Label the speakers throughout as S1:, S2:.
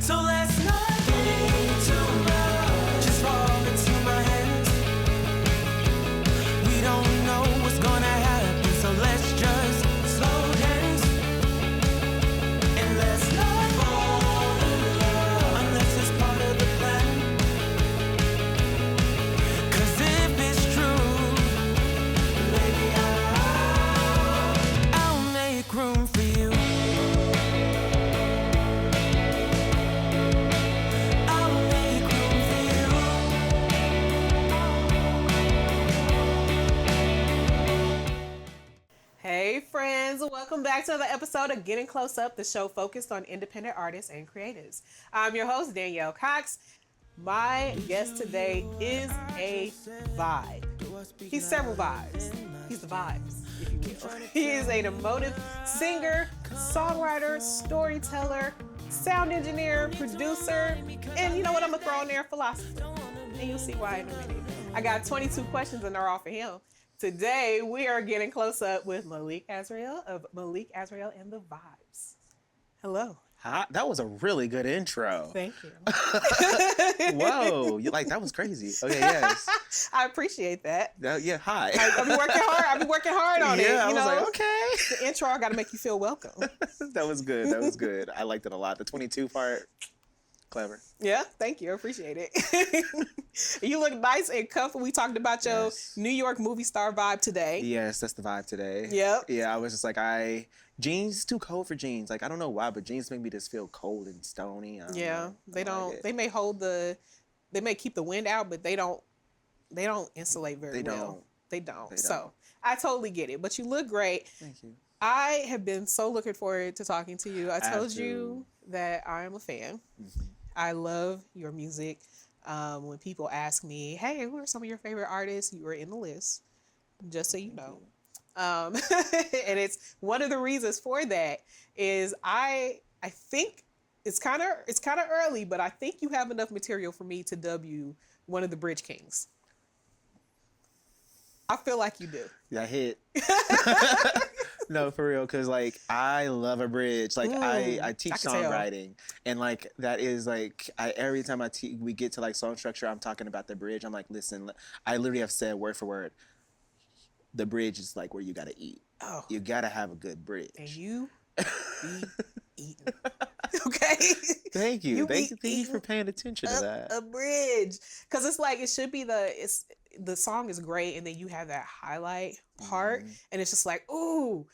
S1: So let's not think too much, just fall into my hands. We don't know what's gonna happen, so let's just slow dance. And let's not fall in love unless it's part of the plan. 'Cause if it's true, maybe I'll make room for you.
S2: Hey friends, welcome back to another episode of Getting Close Up, the show focused on independent artists and creatives. I'm your host, Danielle Cox. My guest today is a vibe. He's several vibes. He's the vibes, if you will. He is an emotive singer, songwriter, storyteller, sound engineer, producer, and you know what I'm gonna throw in there? Philosopher. And you'll see why in a minute. I got 22 questions and they're all for him. Today, we are getting close up with Malek Azrael of Malek Azrael and the Vibes. Hello.
S3: Hi, that was a really good intro.
S2: Thank you.
S3: Whoa, that was crazy. Okay, yes.
S2: I appreciate that.
S3: Yeah, hi.
S2: I've been working hard. I've been working hard on it.
S3: Yeah, I
S2: You
S3: was
S2: know,
S3: like, okay.
S2: the intro, I got to make you feel welcome.
S3: That was good. That was good. I liked it a lot. The 22 part, clever.
S2: Yeah, thank you. I appreciate it. You look nice and comfy. We talked about your New York movie star vibe today.
S3: Yes, that's the vibe today.
S2: Yep.
S3: Yeah, I was just like, jeans too cold for jeans. Like, I don't know why, but jeans make me just feel cold and stony.
S2: Yeah, they don't.
S3: Like
S2: They may they may keep the wind out, but they don't insulate very well. They don't. So I totally get it. But you look great.
S3: Thank you.
S2: I have been so looking forward to talking to you. I told
S3: too.
S2: you that I am a fan.
S3: Mm-hmm.
S2: I love your music. When people ask me, hey, who are some of your favorite artists? You are in the list, just so you know. And it's one of the reasons for that is I think it's kind of early, but I think you have enough material for me to dub you one of the Bridge Kings. I feel like you do.
S3: Yeah, hit. No, for real, because like I love a bridge. Like I teach songwriting, and like that is like every time we get to like song structure, I'm talking about the bridge. I'm like, listen, I literally have said word for word, the bridge is like where you gotta eat.
S2: Oh,
S3: you gotta have a good bridge.
S2: And you be eating. Okay.
S3: Thank you. Thank you for paying attention to that. A
S2: bridge, because it's like it should be the song is great, and then you have that highlight part, and it's just like, ooh.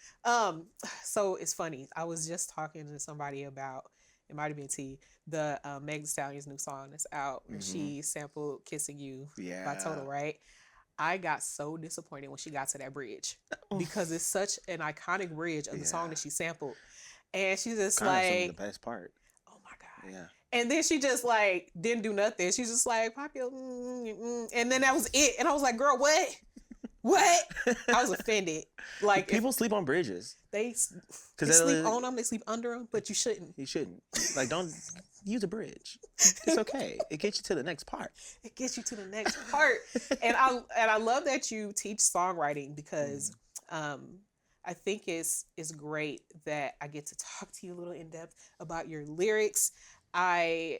S2: So it's funny. I was just talking to somebody about, it might have been T, the Meg Thee Stallion's new song that's out, where she sampled "Kissing You" by Total, right? I got so disappointed when she got to that bridge because it's such an iconic bridge of the song that she sampled, and she's just
S3: kind
S2: like,
S3: of some of the best part.
S2: Oh my God.
S3: Yeah.
S2: And then she just like didn't do nothing. She's just like, pop your and then that was it. And I was like, girl, what? What? I was offended. Like,
S3: people sleep on bridges.
S2: They sleep on them, they sleep under them, but you shouldn't.
S3: You shouldn't. Like, don't use a bridge. It's okay. It gets you to the next part.
S2: It gets you to the next part. And I love that you teach songwriting because I think it's great that I get to talk to you a little in depth about your lyrics. We're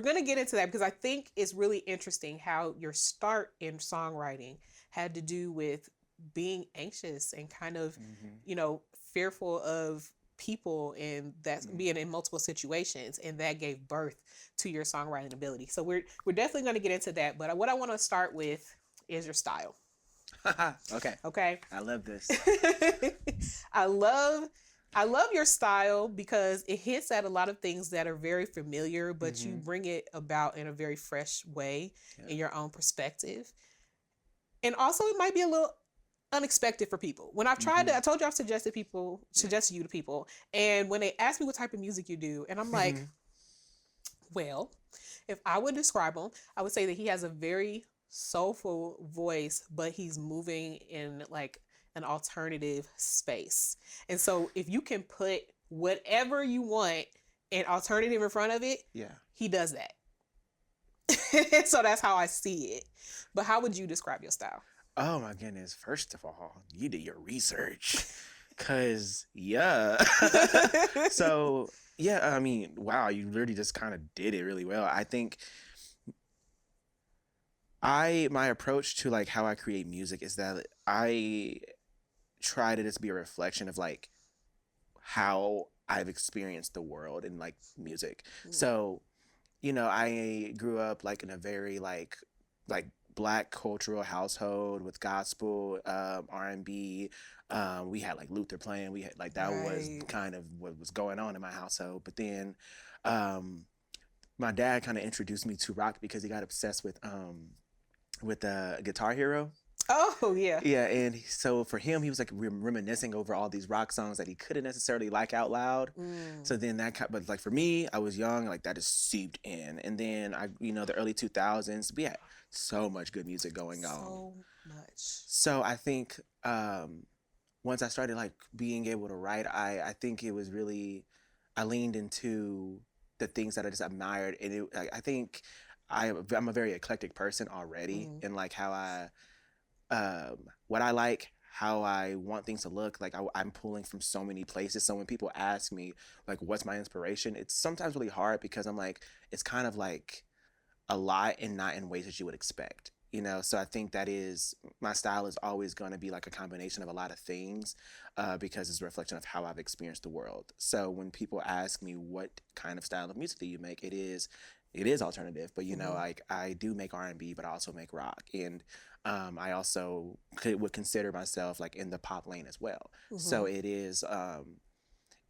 S2: going to get into that because I think it's really interesting how your start in songwriting had to do with being anxious and kind of, fearful of people and that's being in multiple situations, and that gave birth to your songwriting ability. So we're definitely going to get into that. But what I want to start with is your style. Okay.
S3: I love this.
S2: I love your style because it hits at a lot of things that are very familiar, but you bring it about in a very fresh way in your own perspective. And also it might be a little unexpected for people. When I've tried to, I told you I've suggested you to people. And when they ask me what type of music you do, and I'm like, well, if I would describe him, I would say that he has a very soulful voice, but he's moving in like an alternative space. And so if you can put whatever you want an alternative in front of it, he does that. So that's how I see it. But how would you describe your style?
S3: Oh my goodness. First of all, you did your research. Cause yeah. So yeah, I mean, wow, you really just kind of did it really well. I think my approach to like how I create music is that I try to just be a reflection of like how I've experienced the world in like music. So, you know, I grew up like in a very like black cultural household with gospel, R&B. We had like Luther playing. We had like that was
S2: Right.
S3: kind of what was going on in my household. But then my dad kind of introduced me to rock because he got obsessed with Guitar Hero.
S2: Oh yeah.
S3: Yeah, and so for him, he was like reminiscing over all these rock songs that he couldn't necessarily like out loud. So then but like for me, I was young, like that just seeped in. And then the early 2000s, we had so much good music going on.
S2: So much.
S3: So I think once I started like being able to write, I think it was really, I leaned into the things that I just admired, and I think I'm a very eclectic person already, and like how what I like, how I want things to look. Like I'm pulling from so many places. So when people ask me like, what's my inspiration? It's sometimes really hard because I'm like, it's kind of like a lot and not in ways that you would expect. So I think that is, my style is always going to be like a combination of a lot of things because it's a reflection of how I've experienced the world. So when people ask me what kind of style of music do you make, it is alternative, but like I do make R&B, but I also make rock, and I also would consider myself like in the pop lane as well. So it is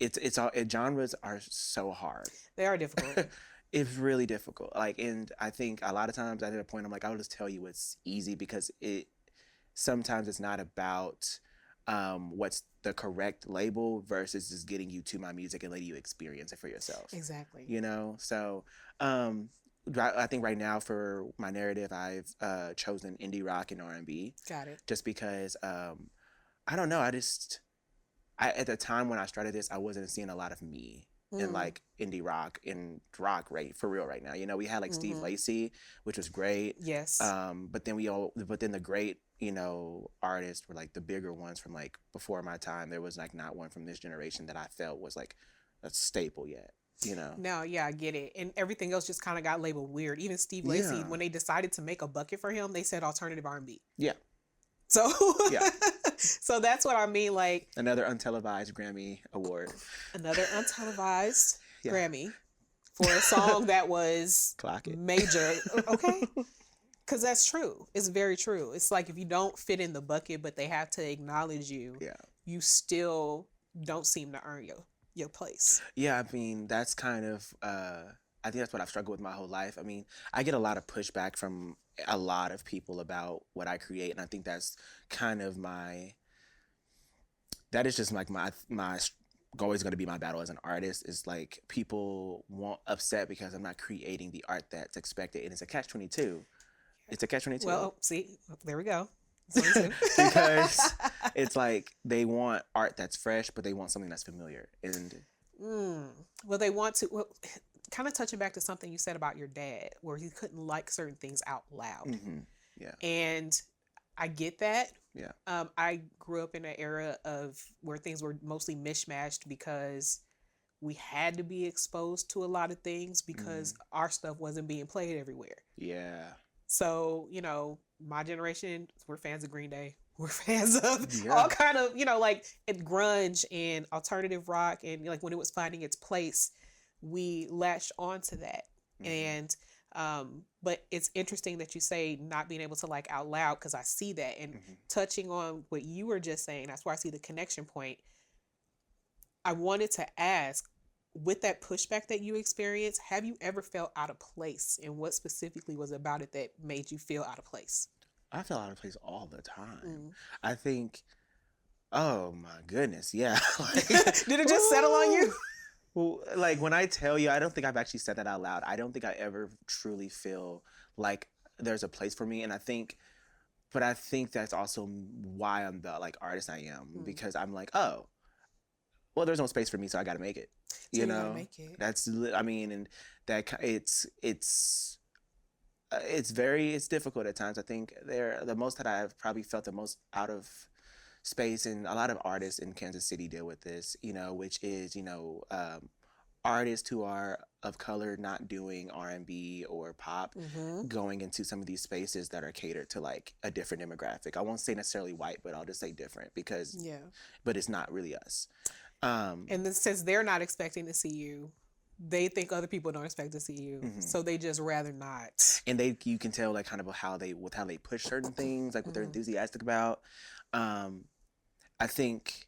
S3: it's all, genres are so hard.
S2: They are difficult.
S3: It's really difficult. Like, and I think a lot of times at a point I'm like, I'll just tell you it's easy, because sometimes it's not about what's the correct label versus just getting you to my music and letting you experience it for yourself.
S2: Exactly.
S3: So I think right now for my narrative, I've chosen indie rock and R&B.
S2: Got it.
S3: Just because I don't know, at the time when I started this, I wasn't seeing a lot of me in like indie rock and rock for real right now. We had like Steve Lacy, which was great.
S2: Yes.
S3: But then the great artists were like the bigger ones from like before my time. There was like not one from this generation that I felt was like a staple yet.
S2: No, yeah, I get it. And everything else just kind of got labeled weird. Even Steve Lacy, when they decided to make a bucket for him, they said alternative R&B.
S3: Yeah.
S2: So
S3: yeah.
S2: So that's what I mean. Like
S3: another untelevised Grammy award.
S2: Another untelevised Grammy for a song that was
S3: Clock it.
S2: Major. Okay. Because that's true. It's very true. It's like if you don't fit in the bucket, but they have to acknowledge you, you still don't seem to earn your place.
S3: Yeah, I mean, that's kind of, I think that's what I've struggled with my whole life. I mean, I get a lot of pushback from a lot of people about what I create, and I think that's kind of that is just like my always going to be my battle as an artist, is like people won't upset because I'm not creating the art that's expected, and it's a catch-22. It's a catch-22.
S2: Well, see, there we go.
S3: Because it's like they want art that's fresh, but they want something that's familiar. And
S2: well, they want to. Well, kind of touching back to something you said about your dad, where he couldn't like certain things out loud.
S3: Yeah.
S2: And I get that.
S3: Yeah.
S2: I grew up in an era of where things were mostly mishmashed because we had to be exposed to a lot of things because our stuff wasn't being played everywhere.
S3: Yeah.
S2: So, my generation, we're fans of Green Day. We're fans of all kind of, like grunge and alternative rock. And like when it was finding its place, we latched onto that. And, but it's interesting that you say not being able to like out loud, because I see that. And touching on what you were just saying, that's where I see the connection point. I wanted to ask, with that pushback that you experienced, have you ever felt out of place? And what specifically was about it that made you feel out of place?
S3: I feel out of place all the time. I think, oh my goodness, yeah.
S2: Did it just settle on you?
S3: Well, like when I tell you, I don't think I've actually said that out loud. I don't think I ever truly feel like there's a place for me. And I think that's also why I'm the like artist I am, because I'm like, oh, well, there's no space for me, so I got to make it.
S2: So you gotta make it.
S3: That's, I mean, and that it's difficult at times. I think the most that I've probably felt the most out of space, and a lot of artists in Kansas City deal with this, which is, artists who are of color not doing R&B or pop, going into some of these spaces that are catered to like a different demographic. I won't say necessarily white, but I'll just say different because, but it's not really us.
S2: And then since they're not expecting to see you, they think other people don't expect to see you, so they just rather not. And
S3: you can tell like kind of how they push certain things, like what they're enthusiastic about. I think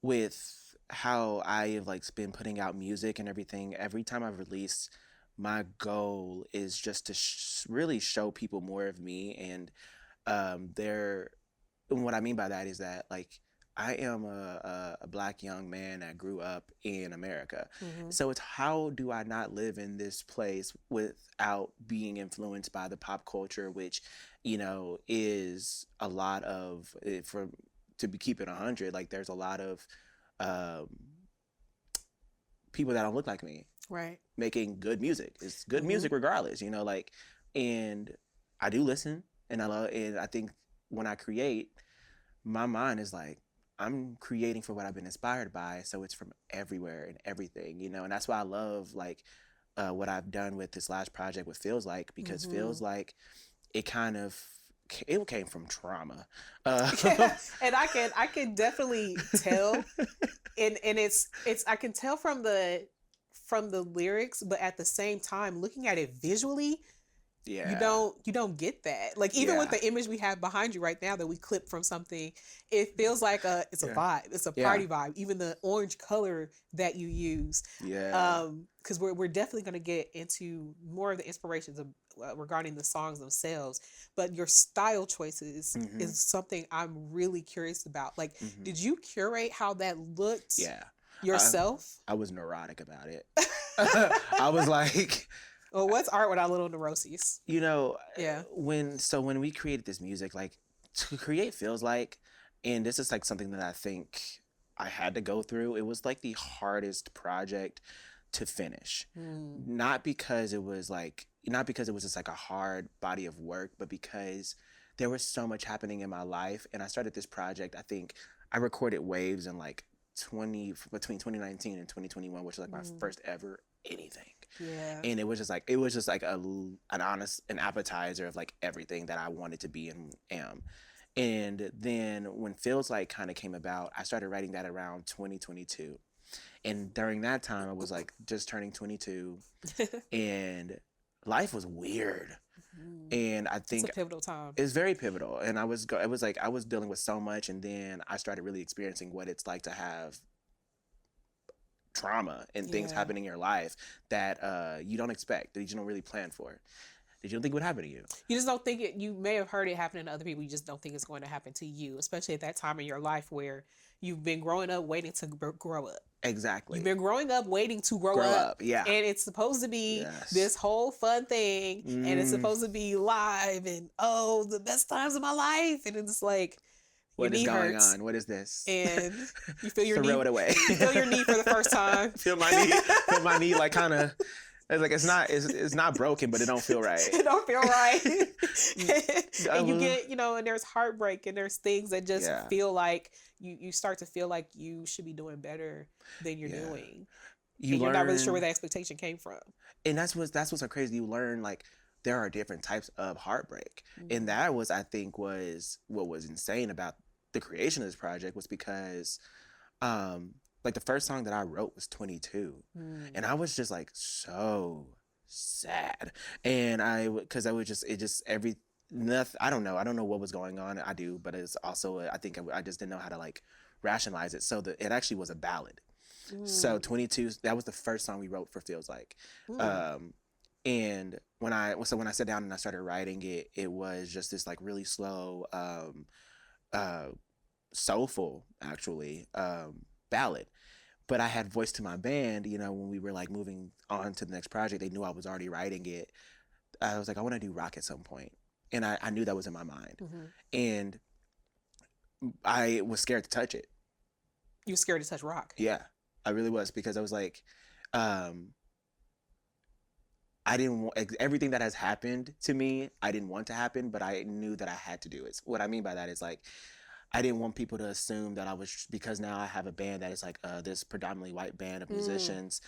S3: with how I have like been putting out music and everything, every time I've released, my goal is just to really show people more of me. And and what I mean by that is that like I am a Black young man that grew up in America. So it's how do I not live in this place without being influenced by the pop culture, which, is a lot of, keep it 100, like there's a lot of people that don't look like me,
S2: right,
S3: making good music. It's good music regardless, like, and I do listen, and I think when I create, my mind is like, I'm creating for what I've been inspired by, so it's from everywhere and everything, and that's why I love like what I've done with this last project with Feels Like, because Feels Like it came from trauma.
S2: And I can definitely tell, and it's I can tell from the lyrics, but at the same time, looking at it visually, you don't get that. Like even with the image we have behind you right now that we clipped from something, it feels like it's a vibe. It's a party vibe. Even the orange color that you use. Because we're definitely going to get into more of the inspirations of regarding the songs themselves, but your style choices is something I'm really curious about. Like, did you curate how that looked? Yourself?
S3: I was neurotic about it. I was like,
S2: well, what's art without little neuroses?
S3: When we created this music, like to create Feels Like, and this is like something that I think I had to go through. It was like the hardest project to finish. Not because it was just like a hard body of work, but because there was so much happening in my life. And I started this project, I think I recorded Waves in like between 2019 and 2021, which was like my first ever anything. And it was just like an appetizer of like everything that I wanted to be and am. And then when Feels Like kind of came about, I started writing that around 2022. And during that time, I was like just turning 22, and life was weird. And I think
S2: it's a pivotal time.
S3: It's very pivotal. And I was dealing with so much, and then I started really experiencing what it's like to have trauma and things happen in your life that you don't expect, that you don't really plan for. That you don't think would happen to you.
S2: You just don't think it. You may have heard it happening to other people. You just don't think it's going to happen to you, especially at that time in your life where you've been growing up waiting to grow up.
S3: Exactly.
S2: You've been growing up waiting to grow up.
S3: Yeah.
S2: And it's supposed to be this whole fun thing, and it's supposed to be live and the best times of my life, and it's like,
S3: what is going on? What is this?
S2: And you feel your knee.
S3: Throw it away.
S2: You feel your knee for the first time.
S3: Feel my knee like kind of. It's like it's not broken, but it don't feel right.
S2: It don't feel right. And you get, and there's heartbreak, and there's things that just feel like you start to feel like you should be doing better than you're doing. You're not really sure where the expectation came from.
S3: And that's what's so crazy. You learn like there are different types of heartbreak. And that was, I think, was what was insane about the creation of this project, was because like the first song that I wrote was 22. And I was just like so sad. And I don't know what was going on. I do, but it's also, I think I just didn't know how to like rationalize it. So it actually was a ballad. So 22, that was the first song we wrote for Feels Like. And when I sat down and I started writing it, it was just this like really slow, soulful actually, ballad. But I had voiced to my band, when we were like moving on to the next project, they knew I was already writing it. I was like, I want to do rock at some point. And I knew that was in my mind. And I was scared to touch it.
S2: You were scared to touch rock?
S3: Yeah, I really was, because I was like, I didn't want everything that has happened to me. I didn't want to happen, but I knew that I had to do it. What I mean by that is like, I didn't want people to assume that I was, because now I have a band that is like this predominantly white band of musicians,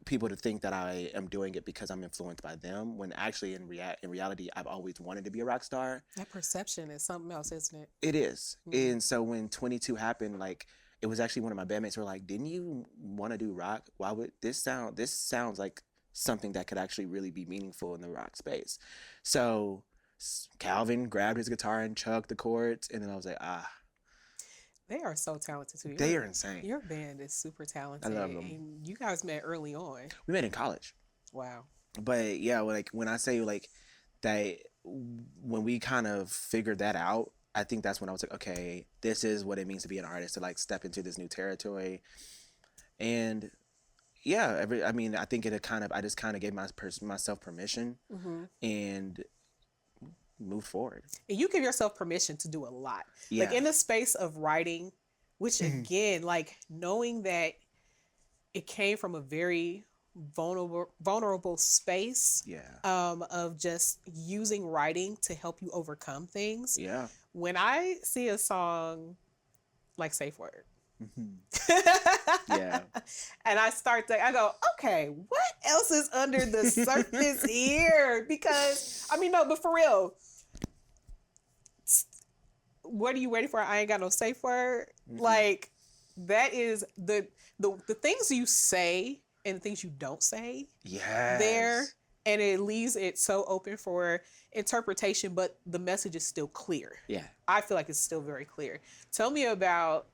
S3: people to think that I am doing it because I'm influenced by them, when actually in reality I've always wanted to be a rock star.
S2: That perception is something else, isn't it?
S3: It is. And so when 22 happened, like, it was actually one of my bandmates who were like, didn't you want to do rock? Why would this sounds like something that could actually really be meaningful in the rock space. So Calvin grabbed his guitar and chugged the chords, and then I was like,
S2: They are so talented too.
S3: They are insane.
S2: Your band is super talented.
S3: I love them.
S2: And you guys met early on.
S3: We met in college.
S2: Wow.
S3: But yeah, like when I say like that, when we kind of figured that out, I think that's when I was like, okay, this is what it means to be an artist, to like step into this new territory. And yeah, I think I just kind of gave myself permission and moved forward.
S2: And you give yourself permission to do a lot.
S3: Yeah.
S2: Like in the space of writing, which again, like knowing that it came from a very vulnerable space of just using writing to help you overcome things.
S3: Yeah.
S2: When I see a song like Safe Word,
S3: yeah,
S2: and I go, okay, what else is under the surface here? Because but for real, what are you waiting for? I ain't got no safe word. Like that is the things you say and the things you don't say.
S3: Yes.
S2: There, and it leaves it so open for interpretation, but the message is still clear.
S3: Yeah.
S2: I feel like it's still very clear. Tell me about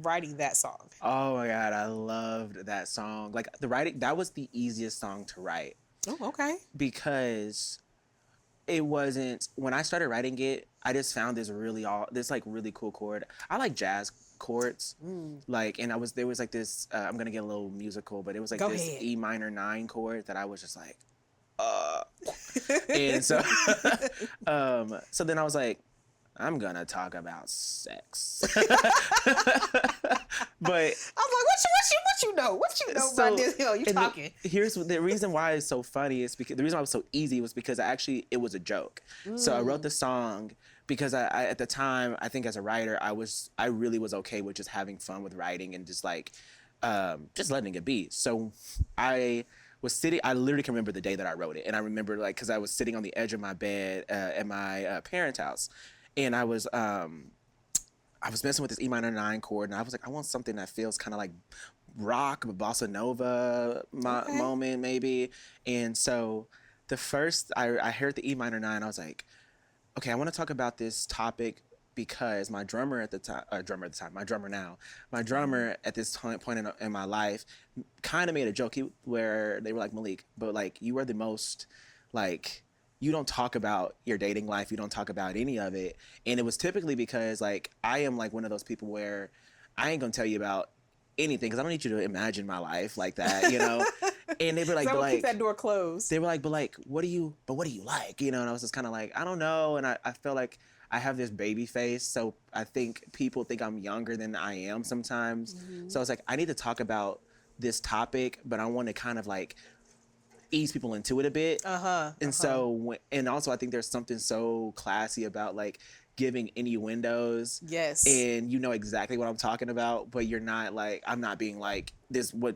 S2: writing that song.
S3: Oh my God, I loved that song. Like the writing, that was the easiest song to write.
S2: Oh, okay.
S3: Because it wasn't, when I started writing it, I just found this really cool chord. I like jazz chords. Like, and there was like this, I'm going to get a little musical, but it was like this E minor 9 chord that I was just like, and so, so then I was like, I'm gonna talk about sex. But
S2: I was like, what you know about this? You talking?
S3: Here's the reason why it's so funny is because the reason why it was so easy was because it was a joke. So I wrote the song because I at the time, I think as a writer, I really was okay with just having fun with writing and just like just letting it be. So I literally can remember the day that I wrote it, and I remember like because I was sitting on the edge of my bed at my parents' house. And I was messing with this E minor 9 chord, and I was like, I want something that feels kind of like rock, bossa nova moment maybe. And so the first I heard the E minor 9, I was like, okay, I want to talk about this topic because my drummer at this point in my life kind of made a joke where they were like, Malik, but like you are the most like, you don't talk about your dating life. You don't talk about any of it. And it was typically because like, I am like one of those people where I ain't gonna tell you about anything because I don't need you to imagine my life like that, you know? And they were like,
S2: keep that door closed.
S3: They were like, but what do you like? You know? And I was just kind of like, I don't know. And I feel like I have this baby face. So I think people think I'm younger than I am sometimes. So I was like, I need to talk about this topic, but I want to kind of like ease people into it a bit. So, and also I think there's something so classy about like giving innuendos.
S2: Yes.
S3: And you know exactly what I'm talking about, but you're not like, I'm not being like this, what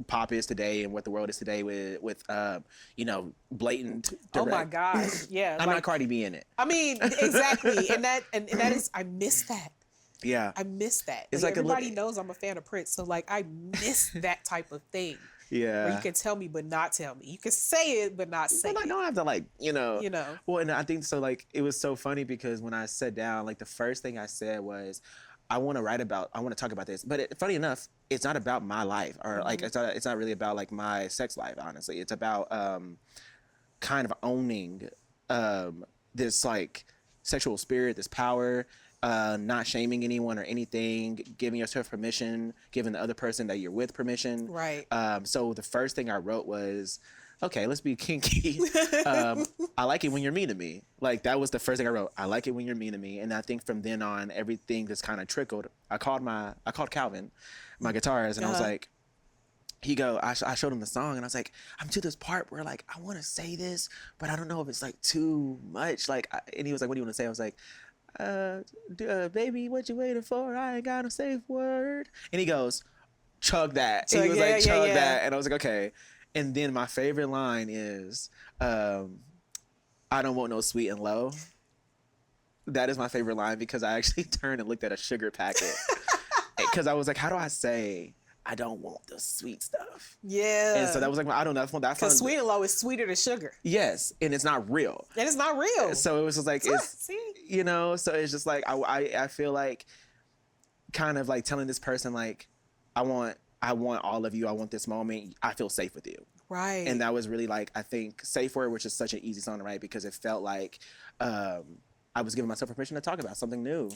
S3: pop is today and what the world is today with blatant direct.
S2: Oh my gosh. Yeah.
S3: I'm not Cardi B in it.
S2: I mean, exactly. and that is, I miss that.
S3: Yeah.
S2: I miss that.
S3: It's
S2: like
S3: everybody
S2: knows I'm a fan of Prince. So like, I miss that type of thing.
S3: Yeah.
S2: Where you can tell me but not tell me. You can say it but not say it.
S3: I don't have to like, you know. Well, and I think so like it was so funny because when I sat down, like the first thing I said was, I want to talk about this. But funny enough, it's not about my life or like it's not really about like my sex life, honestly. It's about kind of owning this like sexual spirit, this power, not shaming anyone or anything, giving yourself permission, giving the other person that you're with permission.
S2: Right.
S3: So the first thing I wrote was, okay, let's be kinky. I like it when you're mean to me. Like that was the first thing I wrote. I like it when you're mean to me. And I think from then on, everything just kind of trickled. I called Calvin, my guitarist, and I was like, I showed him the song and I was like, I'm to this part where like, I want to say this, but I don't know if it's like too much. Like, and he was like, what do you want to say? I was like, baby, what you waiting for? I ain't got a safe word. And he goes, chug that.
S2: Chug,
S3: And he was
S2: yeah,
S3: like,
S2: yeah,
S3: chug
S2: yeah.
S3: that. And I was like, okay. And then my favorite line is, I don't want no sweet and low. That is my favorite line because I actually turned and looked at a sugar packet. Because I was like, how do I say, I don't want the sweet stuff?
S2: Yeah.
S3: And so that was like, I don't know.
S2: Because sweet and low is sweeter than sugar.
S3: Yes. And it's not real.
S2: And it's not real.
S3: So it was just like, it's,
S2: see?
S3: you know, so it's just like, I feel like kind of like telling this person, like, I want all of you. I want this moment. I feel safe with you.
S2: Right.
S3: And that was really like, I think Safe Word, which is such an easy song to write because it felt like I was giving myself permission to talk about something new.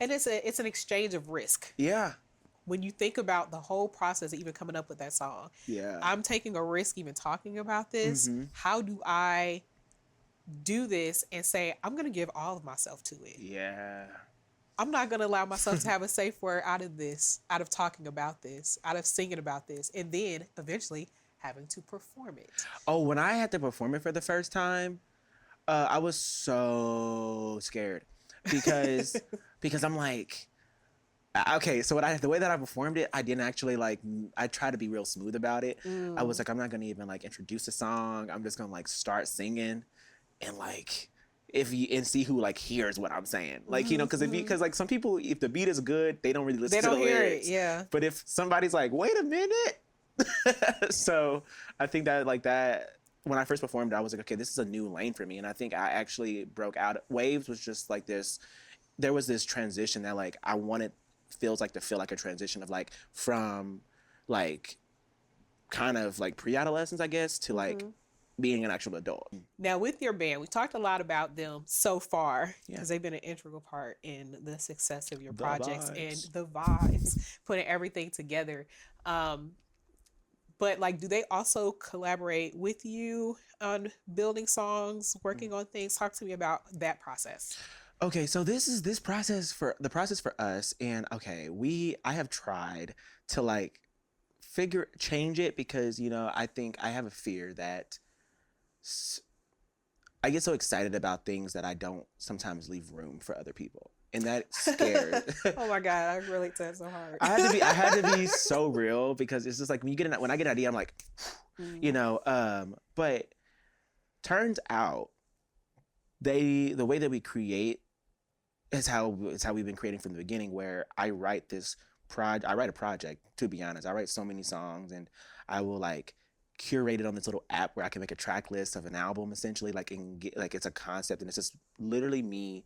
S2: And it's an exchange of risk.
S3: Yeah.
S2: When you think about the whole process of even coming up with that song.
S3: Yeah.
S2: I'm taking a risk even talking about this.
S3: Mm-hmm.
S2: How do I do this and say, I'm going to give all of myself to it?
S3: Yeah.
S2: I'm not going to allow myself to have a safe word out of this, out of talking about this, out of singing about this, and then eventually having to perform it.
S3: Oh, when I had to perform it for the first time, I was so scared because I'm like, okay, so the way that I performed it, I didn't actually like, I tried to be real smooth about it. I was like, I'm not going to even like introduce a song. I'm just going to like start singing and like, and see who like hears what I'm saying. Like, you know, because like some people, if the beat is good, they don't really listen to the lyrics. They don't hear it,
S2: yeah.
S3: But if somebody's like, wait a minute. So I think that like that, when I first performed, I was like, okay, this is a new lane for me. And I think I actually broke out. Waves was just like this, there was this transition that like I wanted, feels like to feel like a transition of like from like kind of like pre-adolescence, I guess, to like being an actual adult.
S2: Now with your band, we talked a lot about them so far because they've been an integral part in the success of your projects and the vibes, putting everything together. But like, do they also collaborate with you on building songs, working on things? Talk to me about that process.
S3: Okay, so the process for us, and okay, I have tried to like change it because, you know, I think I have a fear that I get so excited about things that I don't sometimes leave room for other people. And that's scared.
S2: Oh my God, I relate to that so hard.
S3: I had to be so real because it's just like when I get an idea, I'm like, you know, but turns out the way that we create is how we've been creating from the beginning, where I write a project, to be honest. I write so many songs and I will like curate it on this little app where I can make a track list of an album essentially, like, and get, like, it's a concept and it's just literally me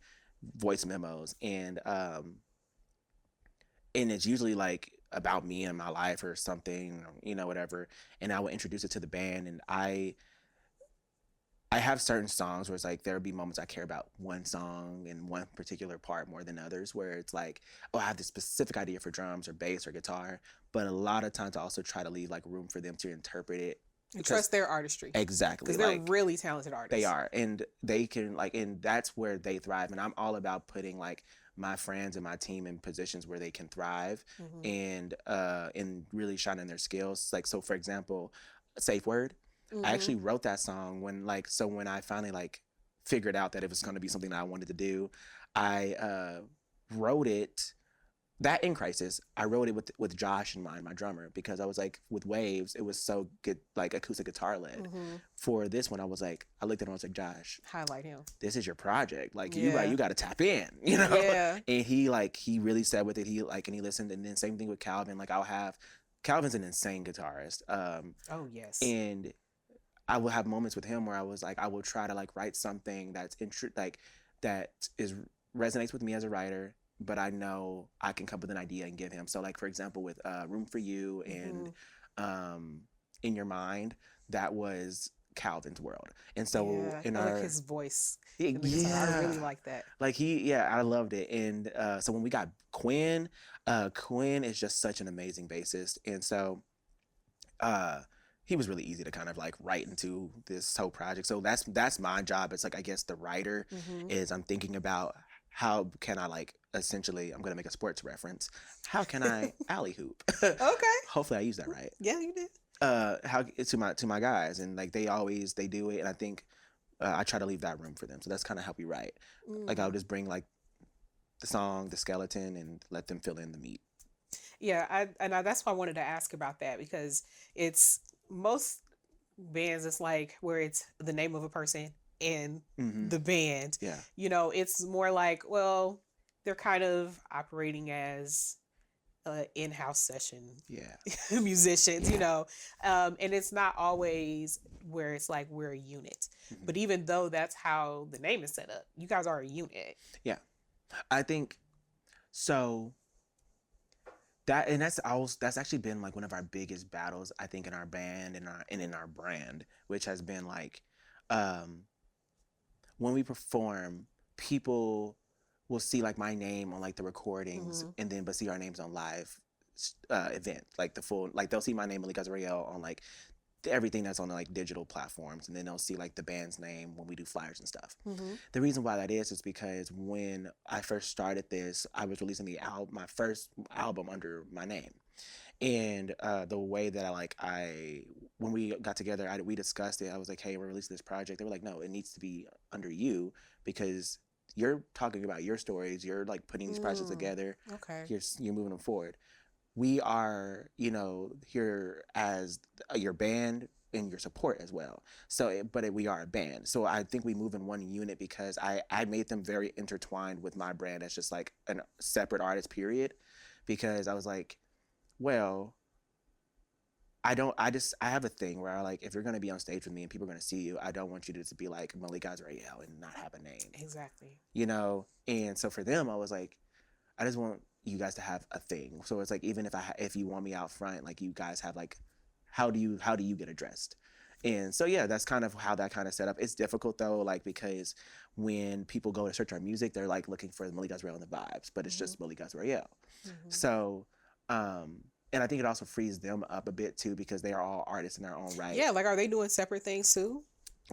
S3: voice memos and it's usually like about me and my life or something, you know, whatever, and I will introduce it to the band. And I have certain songs where it's like there'll be moments I care about one song and one particular part more than others, where it's like, oh, I have this specific idea for drums or bass or guitar, but a lot of times I also try to leave like room for them to interpret it.
S2: And trust their artistry.
S3: Exactly.
S2: Because they're really talented artists.
S3: They are. And they can like, and that's where they thrive. And I'm all about putting like my friends and my team in positions where they can thrive and really shining their skills. Like, so for example, Safe Word, I actually wrote that song when I finally like figured out that it was going to be something that I wanted to do, I wrote it. That in Crisis, I wrote it with Josh in mind, my drummer, because I was like, with Waves, it was so good, like acoustic guitar led. For this one, I looked at him and I was like, Josh,
S2: highlight him.
S3: This is your project. Like, you got to tap in, you know?
S2: Yeah.
S3: And he really said with it. And he listened. And then same thing with Calvin. Like, Calvin's an insane guitarist.
S2: Oh yes.
S3: And I will have moments with him where I was like, I will try to like write something that resonates with me as a writer, but I know I can come up with an idea and give him. So like, for example, with Room for You and In Your Mind, that was Calvin's world. And so
S2: I like his voice. I really like that.
S3: Like I loved it. And so when we got Quinn is just such an amazing bassist. And so he was really easy to kind of like write into this whole project. So that's my job. It's like, I guess the writer is, I'm thinking about how can I like, essentially, I'm going to make a sports reference. How can I alley hoop?
S2: Okay.
S3: Hopefully I use that right.
S2: Yeah, you did.
S3: How to my guys, and like they do it. And I think I try to leave that room for them. So that's kind of how we write. Like I'll just bring like the song, the skeleton, and let them fill in the meat.
S2: Yeah, that's why I wanted to ask about that, because it's most bands, it's like where it's the name of a person and the band.
S3: Yeah.
S2: You know, it's more like, well, they're kind of operating as in-house session musicians, you know, and it's not always where it's like we're a unit. But even though that's how the name is set up, you guys are a unit.
S3: Yeah, I think so. That's actually been like one of our biggest battles, I think, in our band and in our brand, which has been like, when we perform, people will see like my name on like the recordings, and then but see our names on live event, like the full, like they'll see my name, Malek Azrael, on like everything that's on like digital platforms, and then they'll see like the band's name when we do flyers and stuff. The reason why that is because when I first started this, I was releasing my first album under my name, and the way that when we got together, we discussed it. I was like, hey, we're releasing this project. They were like, no, it needs to be under you, because you're talking about your stories, you're like putting these projects together, you're moving them forward. We are, you know, here as your band and your support as well. So, we are a band. So I think we move in one unit, because I made them very intertwined with my brand as just like a separate artist, period. Because I was like, well, I have a thing where I like, if you're going to be on stage with me and people are going to see you, I don't want you to just be like Malek Azrael and not have a name.
S2: Exactly.
S3: You know? And so for them, I was like, I just want you guys to have a thing. So it's like, even if you want me out front, like you guys have like, how do you get addressed? And so, yeah, that's kind of how that kind of set up. It's difficult though, like, because when people go to search our music, they're like looking for Malek Azrael and the vibes, but it's just Malek Azrael. So, and I think it also frees them up a bit too, because they are all artists in their own right.
S2: Yeah, like, are they doing separate things too?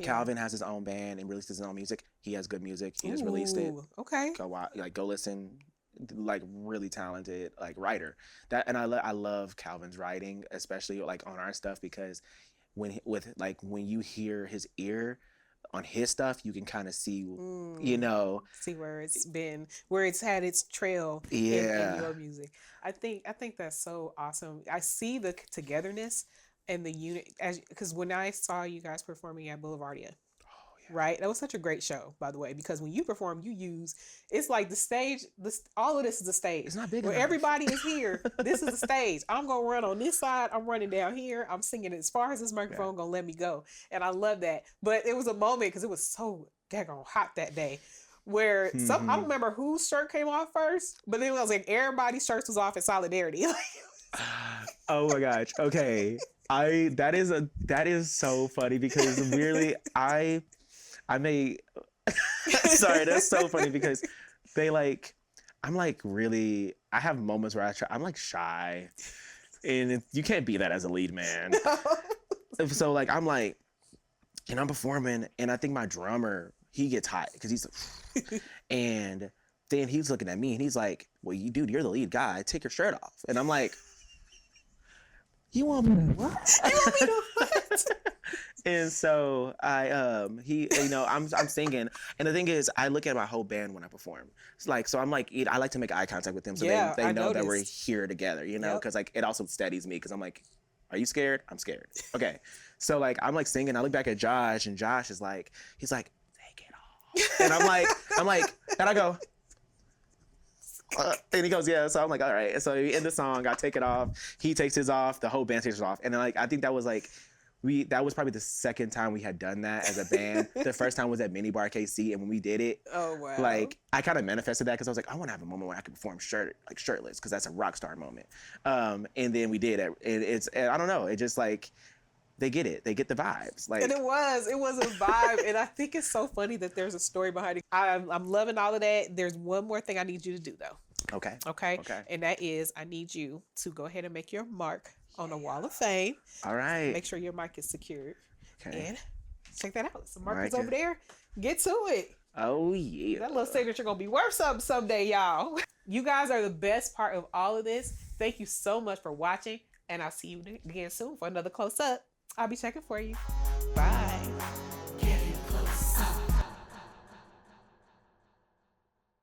S3: Calvin has his own band and releases his own music. He has good music. He just released it.
S2: Okay.
S3: Go listen. Like, really talented like writer. And I love Calvin's writing, especially like on our stuff, because when you hear his ear on his stuff, you can kind of see, you know,
S2: where it's had its trail in your music. I think that's so awesome. I see the togetherness and the unit, because when I saw you guys performing at Boulevardia, right? That was such a great show, by the way, because when you perform, it's like the stage, all of this is the stage.
S3: It's not big
S2: where
S3: enough.
S2: Everybody is here. This is the stage. I'm going to run on this side. I'm running down here. I'm singing as far as this microphone going to let me go. And I love that. But it was a moment, because it was so daggone hot that day, where I don't remember whose shirt came off first, but then it was like everybody's shirts was off in solidarity.
S3: Oh my gosh. Okay. That is so funny, because really I may sorry, that's so funny, because I'm like really, I have moments where I'm like shy, and you can't be that as a lead man. So like I'm like, and I'm performing, and I think my drummer, he gets hot because he's and then he's looking at me and he's like, well, you're the lead guy, take your shirt off. And I'm like, you want me to what? You want me to what? And so I'm singing, and the thing is, I look at my whole band when I perform. It's like, so I'm like, I like to make eye contact with them, so they know that we're here together, you know, because like it also steadies me, because I'm like, are you scared? I'm scared. Okay, so like I'm like singing, I look back at Josh, and Josh is like, he's like, take it off, and I'm like, and I go. And he goes, yeah. So I'm like, all right. So we end the song. I take it off. He takes his off. The whole band takes it off. And then like I think that was like that was probably the second time we had done that as a band. The first time was at Mini Bar KC, and when we did it,
S2: oh wow,
S3: like I kind of manifested that, because I was like, I want to have a moment where I can perform shirtless, because that's a rock star moment. And then we did it. And I don't know. It just like they get it. They get the vibes. Like,
S2: and it was a vibe. And I think it's so funny that there's a story behind it. I'm loving all of that. There's one more thing I need you to do though. Okay. And that is, I need you to go ahead and make your mark on the Wall of Fame.
S3: All right.
S2: Make sure your mic is secured.
S3: Okay.
S2: And check that out. Some markers over there. Get to it.
S3: Oh yeah.
S2: That little signature gonna be worth something someday, y'all. You guys are the best part of all of this. Thank you so much for watching, and I'll see you again soon for another close up. I'll be checking for you. Bye.